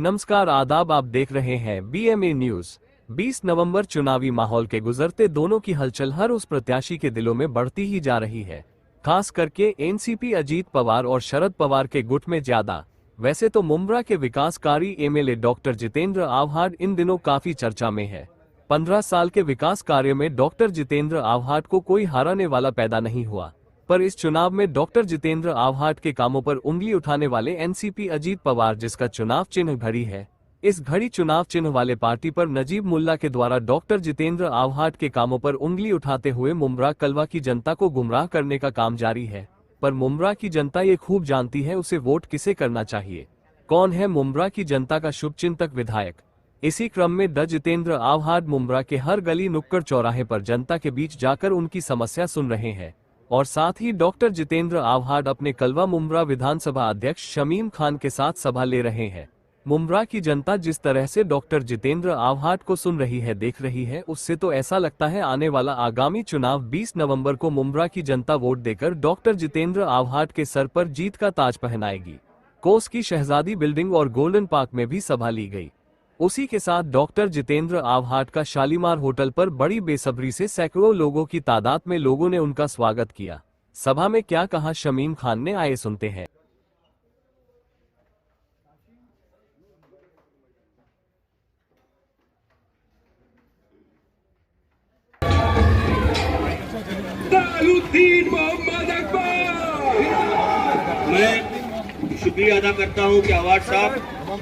नमस्कार आदाब, आप देख रहे हैं BMA न्यूज। 20 नवंबर चुनावी माहौल के गुजरते दोनों की हलचल हर उस प्रत्याशी के दिलों में बढ़ती ही जा रही है, खास करके एनसीपी अजीत पवार और शरद पवार के गुट में ज्यादा। वैसे तो मुंब्रा के विकासकारी MLA डॉक्टर जितेंद्र आव्हाड इन दिनों काफी चर्चा में है। 15 साल के विकास कार्य में डॉक्टर जितेंद्र आव्हाड को कोई हराने वाला पैदा नहीं हुआ, पर इस चुनाव में डॉक्टर जितेंद्र आव्हाड के कामों पर उंगली उठाने वाले एनसीपी अजीत पवार, जिसका चुनाव चिन्ह घड़ी है, इस घड़ी चुनाव चिन्ह वाले पार्टी पर नजीब मुल्ला के द्वारा डॉक्टर जितेंद्र आव्हाड के कामों पर उंगली उठाते हुए मुंब्रा कलवा की जनता को गुमराह करने का काम जारी है। पर मुंब्रा की जनता ये खूब जानती है उसे वोट किसे करना चाहिए, कौन है मुंब्रा की जनता का शुभचिंतक विधायक। इसी क्रम में द जितेंद्र आव्हाड मुंब्रा के हर गली नुक्कड़ चौराहे पर जनता के बीच जाकर उनकी समस्या सुन रहे हैं और साथ ही डॉक्टर जितेंद्र आव्हाड अपने कलवा मुंब्रा विधानसभा अध्यक्ष शमीम खान के साथ सभा ले रहे हैं। मुंब्रा की जनता जिस तरह से डॉक्टर जितेंद्र आव्हाड को सुन रही है, देख रही है, उससे तो ऐसा लगता है आने वाला आगामी चुनाव 20 नवंबर को मुंब्रा की जनता वोट देकर डॉक्टर जितेंद्र आव्हाड के सर पर जीत का ताज पहनाएगी। कोस की शहजादी बिल्डिंग और गोल्डन पार्क में भी सभा ली गई। उसी के साथ डॉक्टर जितेंद्र आव्हाड का शालीमार होटल पर बड़ी बेसब्री से सैकड़ों लोगों की तादाद में लोगों ने उनका स्वागत किया। सभा में क्या कहा शमीम खान ने, आइए सुनते हैं। मैं शुक्रिया अदा करता हूं कि अवार्ड साहब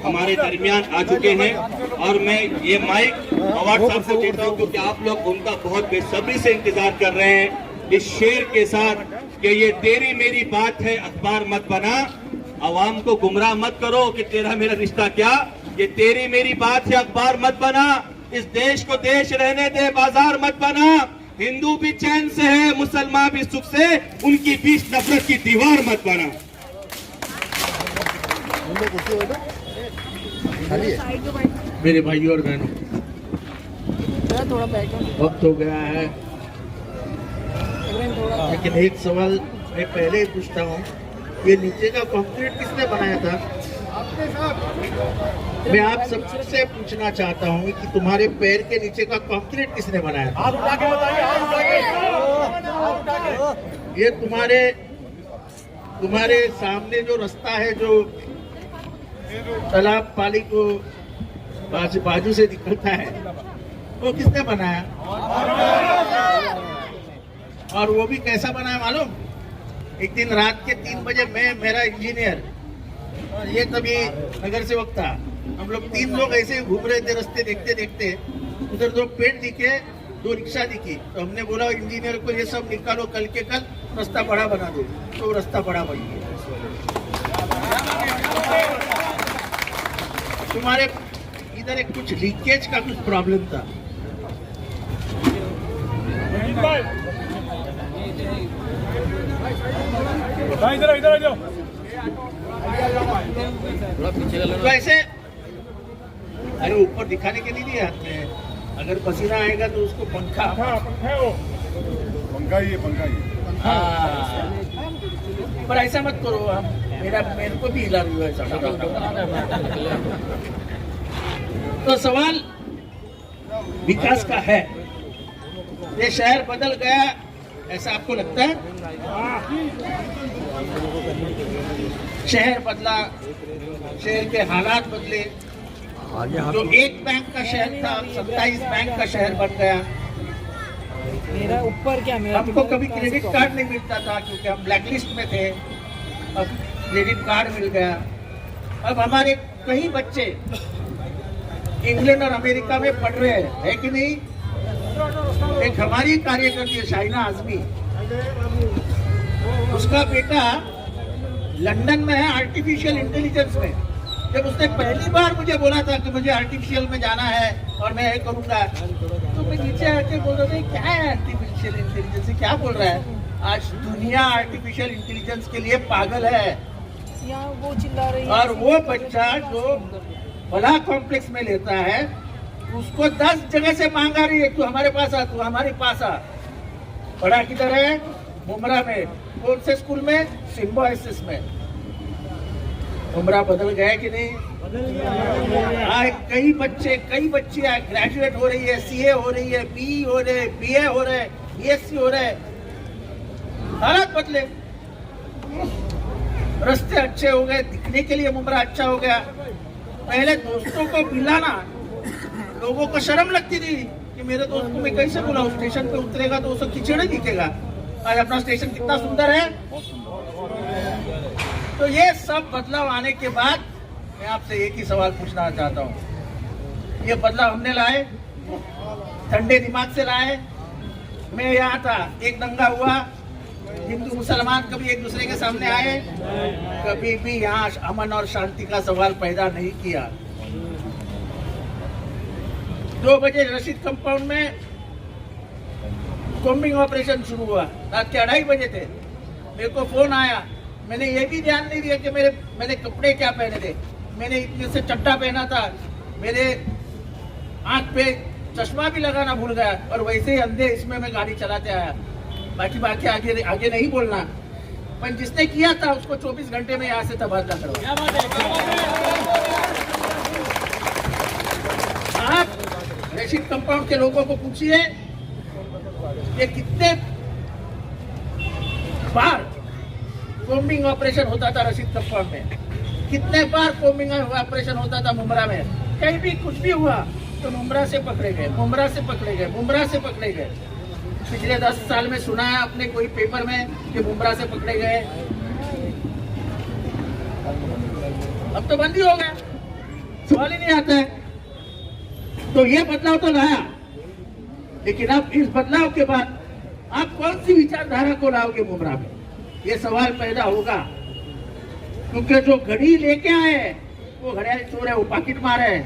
हमारे दरमियान आ चुके हैं और मैं ये माइक अवार्ड साहब को देता हूं क्योंकि आप लोग उनका बहुत बेसब्री से इंतजार कर रहे हैं इस शेर के साथ कि ये तेरी मेरी बात है, अखबार मत बना, आवाम को गुमराह मत करो कि तेरा मेरा रिश्ता क्या, ये तेरी मेरी बात है, अखबार मत बना, इस देश को देश रहने दे, बाजार मत बना, हिंदू भी चैन से है, मुसलमान भी सुख से, उनकी बीच नफरत की दीवार मत बना। मेरे भाइयों और बहनों, थोड़ा वक्त हो गया है, लेकिन एक सवाल मैं पहले ही पूछता हूँ, ये नीचे का कंक्रीट किसने बनाया था? मैं आप सबसे पूछना चाहता हूँ कि तुम्हारे पैर के नीचे का कंक्रीट किसने बनाया था? ये तुम्हारे सामने जो रास्ता है, जो तालाब पाली को बाजू से निकलता है, वो किसने बनाया? और वो भी कैसा बनाया मालूम? एक दिन रात के 3 बजे मेरा इंजीनियर और ये तभी नगर सेवक था, हम लोग 3 लोग ऐसे घूम रहे थे रास्ते देखते देखते, उधर 2 पेड़ दिखे, 2 रिक्शा दिखी, तो हमने बोला इंजीनियर को ये सब निकालो, कल के कल रास्ता बड़ा बना दो, तो रास्ता बड़ा बन गया। तुम्हारे इधर एक कुछ लीकेज का कुछ प्रॉब्लम था, इधर आ जाओ। तो ऐसे अरे ऊपर दिखाने के लिए नहीं आते हैं, अगर पसीना आएगा तो उसको पंखा पर ऐसा मत करो, मेरे को भी हिला रही है ऐसा। तो सवाल विकास का है, ये शहर बदल गया ऐसा आपको लगता है? शहर बदला, शहर के हालात बदले, जो एक बैंक का शहर था 27 बैंक का शहर बन गया। मेरा ऊपर क्या, मेरा हमको कभी क्रेडिट कार्ड नहीं मिलता था क्योंकि हम ब्लैकलिस्ट में थे, अब क्रेडिट कार्ड मिल गया। अब हमारे कई बच्चे इंग्लैंड और अमेरिका में पढ़ रहे हैं, है कि नहीं? एक हमारी कार्यकर्ती है शाइना आजमी, उसका बेटा लंदन में है आर्टिफिशियल इंटेलिजेंस में। जब उसने पहली बार मुझे बोला था कि मुझे आर्टिफिशियल में जाना है और मैं ये करूंगा, तो मैं नीचे आके बोल रहा था क्या है आर्टिफिशियल इंटेलिजेंस, क्या बोल रहा है? आज दुनिया आर्टिफिशियल इंटेलिजेंस के लिए पागल है। यहाँ वो चिल्ला रही है, और वो बच्चा जो भला कॉम्प्लेक्स में लेता है, उसको 10 जगह से मांगा रही है, तू हमारे पास आ, तू हमारे पास आ। पढ़ा किधर है? मुंब्रा में। कौन से स्कूल में? सिम्बोसिस में। मुंब्रा बदल गया कि नहीं? कई बच्चे ग्रेजुएट हो रही है, सीए हो रही है, बीई हो रहे, बीए हो रहे, बीएससी हो रहे। हालात बदले, रास्ते अच्छे हो गए, दिखने के लिए मुमरा अच्छा हो गया। पहले दोस्तों को मिलाना लोगों को शर्म लगती थी कि मेरे दोस्त को मैं कैसे बुलाऊं, स्टेशन पे उतरेगा तो उसको कीचड़ दिखेगा। आज अपना स्टेशन कितना सुंदर है। तो ये सब बदलाव आने के बाद मैं आपसे एक ही सवाल पूछना चाहता हूँ। ये बदलाव हमने लाए, ठंडे दिमाग से लाए। मैं यहाँ था, एक दंगा हुआ, हिंदू मुसलमान कभी एक दूसरे के सामने आए, कभी भी यहाँ अमन और शांति का सवाल पैदा नहीं किया। 2 बजे रशीद कंपाउंड में कॉम्बिंग ऑपरेशन शुरू हुआ, रात के 2:30 बजे थे। मेरे को फोन आया, मैंने ये भी ध्यान नहीं दिया कि मैंने कपड़े क्या पहने थे। मैंने इतने से चड्डा पहना था, मेरे आंख पे चश्मा भी लगाना भूल गया और वैसे ही अंधे इसमें मैं गाड़ी चलाते आया। बाकी आगे नहीं बोलना, पर जिसने किया था उसको 24 घंटे में यहाँ से तबादला करो। आप रशीद कंपाउंड के लोगों को पूछिए कि कितने बार कॉम्बिंग ऑपरेशन होता था रशीद कंपाउंड में, कितने बार कॉम्बिंग ऑपरेशन होता था मुमरा में। कहीं भी कुछ भी हुआ तो मुमरा से पकड़े गए, मुमरा से पकड़े गए, मुमरा से पकड़े गए। पिछले 10 साल में सुना है अपने कोई पेपर में कि मुमरा से पकड़े गए। अब तो बंद ही हो गया, सवाल ही नहीं आता है। तो ये बदलाव तो लाया, लेकिन अब इस बदलाव के बाद आप कौन सी विचारधारा को लाओगे मुमरा में, ये सवाल पैदा होगा। क्योंकि जो घड़ी लेके आए वो घड़ियाली चोर है, वो पाकिट मार है।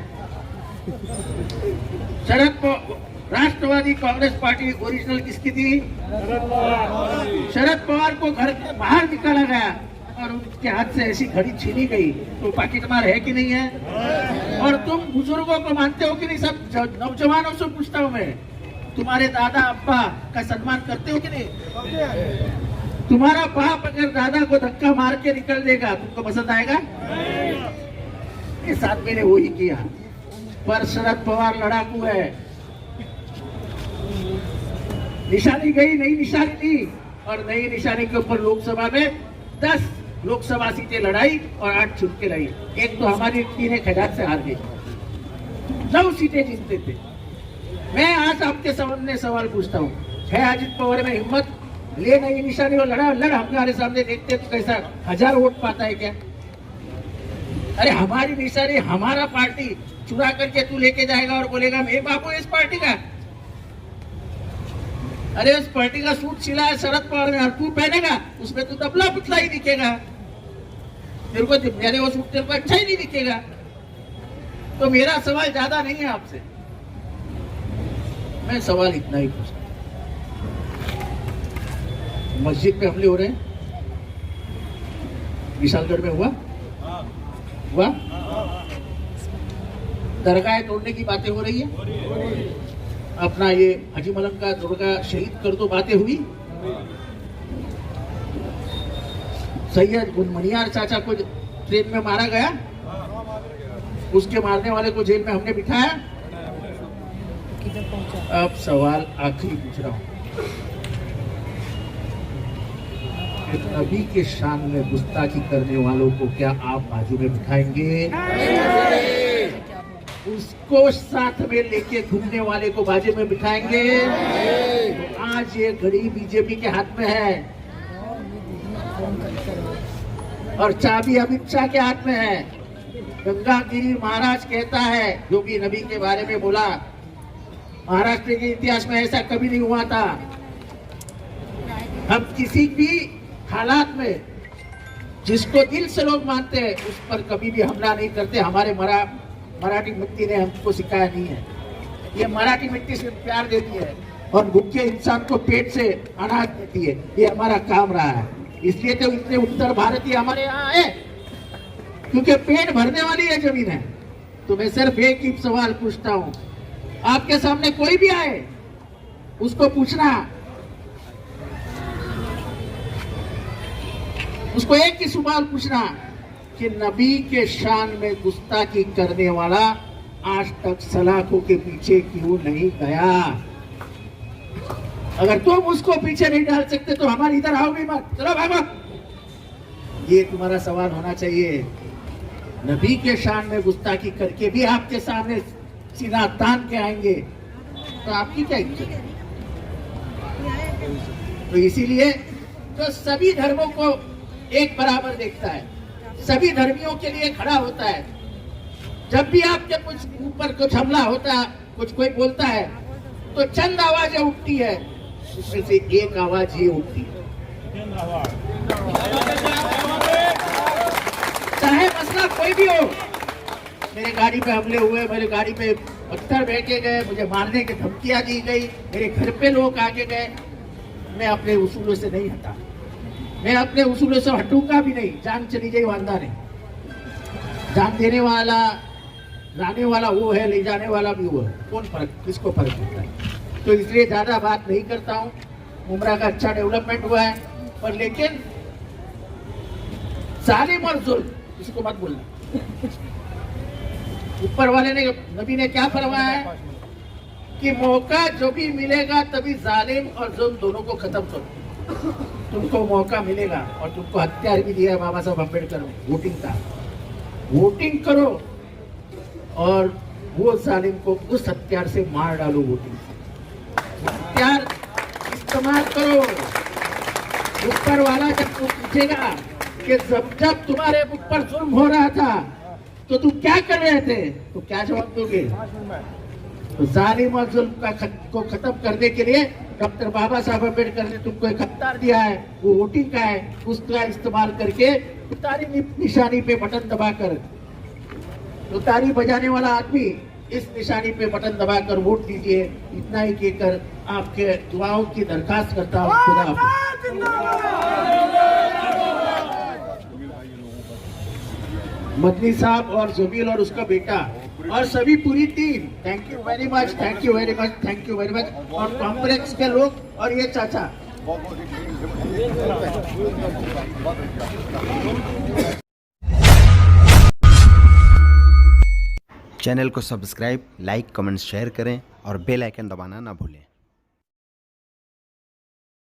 राष्ट्रवादी कांग्रेस पार्टी ओरिजिनल किसकी थी? शरद पवार को घर के बाहर निकाला गया और उनके हाथ से ऐसी घड़ी छीनी गई, तो पाकिट मार है कि नहीं है? और तुम बुजुर्गों को मानते हो कि नहीं? सब नौजवानों से पूछता हूँ मैं, तुम्हारे दादा अब्बा का सम्मान करते हो कि नहीं? तुम्हारा बाप अगर दादा को धक्का मार के निकल देगा तुमको पसंद आएगा? ये साथ मैंने वही किया। पर शरद पवार लड़ाकू है, निशानी गई, नई निशानी ली और नई निशानी के ऊपर लोकसभा में 10 लोकसभा सीटें लड़ाई और 8 चुन के लाई। एक तो हमारी 3 खजात से हार गई, 9 सीटें जीतते थे। मैं आज आपके सामने सवाल पूछता हूँ, है अजित पवार में हिम्मत? ले नई निशानी और लड़ हमारे सामने, देखते तो कैसा 1000 वोट पाता है क्या? अरे हमारी निशानी, हमारा पार्टी चुरा करके तू लेके जाएगा और बोलेगा मैं बाबू इस पार्टी का। अरे उस पार्टी का सूट सिला है शरद पवार ने और तू पहनेगा, उसमें तू तबला पुतला ही दिखेगा। तेरे को मेरे वो सूट तेरे को अच्छा ही नहीं दिखेगा। तो मेरा सवाल ज्यादा नहीं है आपसे, मैं सवाल इतना ही पूछता। मस्जिद पे हमले हो रहे हैं, विशालगढ़ में हुआ दरगाह तोड़ने की बातें हो रही है। अपना ये हाजी मलंग का दरगाह शहीद कर दो बातें हुई। सैयद गुलमनियार चाचा को ट्रेन में मारा गया, उसके मारने वाले को जेल में हमने बिठाया। अब सवाल आखिरी पूछ रहा हूं, नबी के शान में गुस्ताखी करने वालों को क्या आप बाजू में बिठाएंगे? उसको साथ में लेके घूमने वाले को बाजू में बिठाएंगे? तो आज ये घड़ी बीजेपी के हाथ में है और चाबी अमित शाह के हाथ में है। गंगागिरी महाराज कहता है, जो भी नबी के बारे में बोला, महाराष्ट्र के इतिहास में ऐसा कभी नहीं हुआ था। हम किसी भी हालात में जिसको दिल से लोग मानते हैं उस पर कभी भी हमला नहीं करते। हमारे मराठी मिट्टी ने हमको सिखाया नहीं है। ये मराठी मिट्टी से प्यार देती है और भूखे इंसान को पेट से अनाज देती है। ये हमारा काम रहा है, इसलिए तो इतने उत्तर भारतीय हमारे यहाँ है, क्योंकि पेट भरने वाली है जमीन है। तो मैं सिर्फ एक ही सवाल पूछता हूँ, आपके सामने कोई भी आए उसको पूछना, उसको एक ही सवाल पूछना कि नबी के शान में गुस्ताखी करने वाला आज तक सलाखों के पीछे क्यों नहीं गया? अगर तुम उसको पीछे नहीं डाल सकते तो हमारे इधर आओ भी मत, चलो भागो। ये तुम्हारा सवाल होना चाहिए। नबी के शान में गुस्ताखी करके भी आपके सामने सीना तान के आएंगे तो आपकी क्या इज्जत है? तो इसीलिए जो सभी धर्मों को एक बराबर देखता है, सभी धर्मियों के लिए खड़ा होता है, जब भी आपके कुछ ऊपर कुछ हमला होता है, कुछ कोई बोलता है तो चंद आवाजें उठती है, उसमें से एक आवाज ये उठती है, चाहे मसला कोई भी हो। मेरे गाड़ी पे हमले हुए, मेरे गाड़ी पे पत्थर फेंके गए, मुझे मारने की धमकियां दी गई, मेरे घर पे लोग आके गए, मैं अपने उसूलों से नहीं हटा, मैं अपने उसूलों से हटूंगा भी नहीं। जान चली गई वांदा नहीं, जान देने वाला लाने वाला वो है, ले जाने वाला भी वो है, कौन फर्क, किसको फर्क पड़ता है? तो इसलिए ज्यादा बात नहीं करता हूँ। उमरा का अच्छा डेवलपमेंट हुआ है, पर लेकिन जालिम और जुल्म किसी को मत बोलना। ऊपर वाले ने, नबी ने क्या फरमाया है कि मौका जो भी मिलेगा तभी जालिम और जुल्म दोनों को खत्म करो। तुमको मौका मिलेगा और तुमको हथियार भी दिया है बाबा साहब अम्बेडकर ने, वोटिंग का। वोटिंग करो और वो जालिम को उस हथियार से मार डालो। वोटिंग हथियार इस्तेमाल करो। ऊपर वाला जब पूछेगा कि जब तुम्हारे ऊपर जुल्म हो रहा था तो तुम क्या कर रहे थे, तो क्या जवाब दोगे? तो जालिम और जुल्म को खत्म करने के लिए डॉक्टर बाबा साहब अम्बेडकर ने तुमको एक हथियार दिया है, वो वोटिंग का है। उसका इस्तेमाल करके तारी निशानी पे बटन दबाकर, तो तारी बजाने वाला आदमी इस निशानी पे बटन दबाकर वोट दीजिए। इतना ही कहकर आपके दुआओं की दरखास्त करता हूँ। खुदा हाफिज। मदनी साहब और जमील और उसका बेटा और सभी पूरी team, thank you very much, thank you very much, thank you very much. और कॉम्प्लेक्स के लोग और ये चाचा, चैनल को सब्सक्राइब, लाइक, कमेंट, शेयर करें और बेल आइकन दबाना ना भूलें।